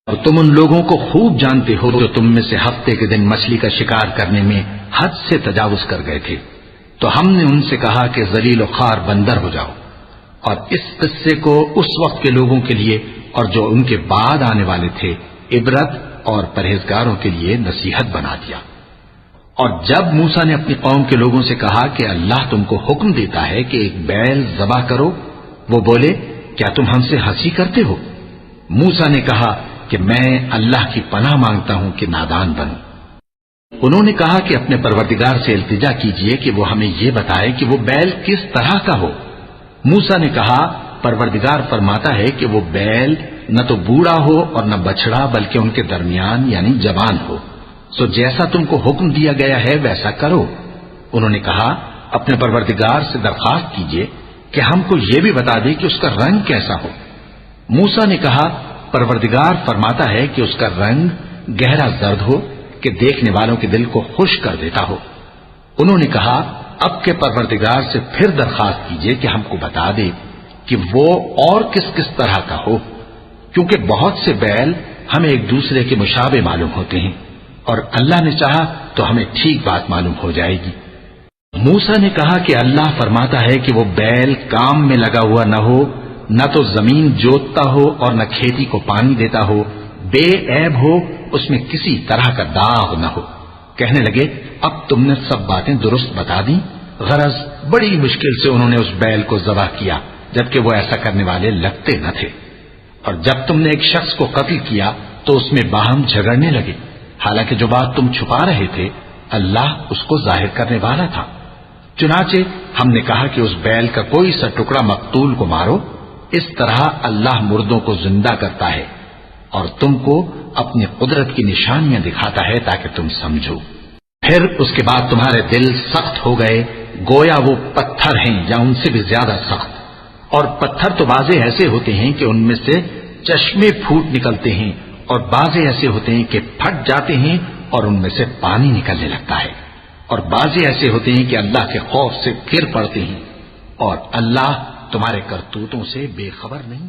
اور تم ان لوگوں کو خوب جانتے ہو جو تم میں سے ہفتے کے دن مچھلی کا شکار کرنے میں حد سے تجاوز کر گئے تھے، تو ہم نے ان سے کہا کہ ذلیل و خوار بندر ہو جاؤ، اور اس قصے کو اس وقت کے لوگوں کے لیے اور جو ان کے بعد آنے والے تھے عبرت اور پرہیزگاروں کے لیے نصیحت بنا دیا۔ اور جب موسیٰ نے اپنی قوم کے لوگوں سے کہا کہ اللہ تم کو حکم دیتا ہے کہ ایک بیل ذبح کرو، وہ بولے کیا تم ہم سے ہنسی کرتے ہو؟ موسیٰ نے کہا کہ میں اللہ کی پناہ مانگتا ہوں کہ نادان بنوں۔ انہوں نے کہا کہ اپنے پروردگار سے التجا کیجئے کہ وہ ہمیں یہ بتائے کہ وہ بیل کس طرح کا ہو۔ موسیٰ نے کہا پروردگار فرماتا ہے کہ وہ بیل نہ تو بوڑھا ہو اور نہ بچڑا بلکہ ان کے درمیان یعنی جوان ہو، سو جیسا تم کو حکم دیا گیا ہے ویسا کرو۔ انہوں نے کہا اپنے پروردگار سے درخواست کیجئے کہ ہم کو یہ بھی بتا دے کہ اس کا رنگ کیسا ہو۔ موسیٰ نے کہا پروردگار فرماتا ہے کہ اس کا رنگ گہرا زرد ہو کہ دیکھنے والوں کے دل کو خوش کر دیتا ہو۔ انہوں نے کہا اب کے پروردگار سے پھر درخواست کیجئے کہ ہم کو بتا دے کہ وہ اور کس کس طرح کا ہو، کیونکہ بہت سے بیل ہمیں ایک دوسرے کے مشابہ معلوم ہوتے ہیں، اور اللہ نے چاہا تو ہمیں ٹھیک بات معلوم ہو جائے گی۔ موسیٰ نے کہا کہ اللہ فرماتا ہے کہ وہ بیل کام میں لگا ہوا نہ ہو، نہ تو زمین جوتتا ہو اور نہ کھیتی کو پانی دیتا ہو، بے عیب ہو، اس میں کسی طرح کا داغ نہ ہو۔ کہنے لگے اب تم نے سب باتیں درست بتا دی۔ غرض بڑی مشکل سے انہوں نے اس بیل کو ذبح کیا، جبکہ وہ ایسا کرنے والے لگتے نہ تھے۔ اور جب تم نے ایک شخص کو قتل کیا تو اس میں باہم جھگڑنے لگے، حالانکہ جو بات تم چھپا رہے تھے اللہ اس کو ظاہر کرنے والا تھا۔ چنانچہ ہم نے کہا کہ اس بیل کا کوئی سا ٹکڑا مقتول کو مارو، اس طرح اللہ مردوں کو زندہ کرتا ہے اور تم کو اپنی قدرت کی نشانیاں دکھاتا ہے تاکہ تم سمجھو۔ پھر اس کے بعد تمہارے دل سخت ہو گئے گویا وہ پتھر ہیں یا ان سے بھی زیادہ سخت، اور پتھر تو بعضے ایسے ہوتے ہیں کہ ان میں سے چشمے پھوٹ نکلتے ہیں، اور بعضے ایسے ہوتے ہیں کہ پھٹ جاتے ہیں اور ان میں سے پانی نکلنے لگتا ہے، اور بعضے ایسے ہوتے ہیں کہ اللہ کے خوف سے گر پڑتے ہیں، اور اللہ تمہارے کرتوتوں سے بے خبر نہیں۔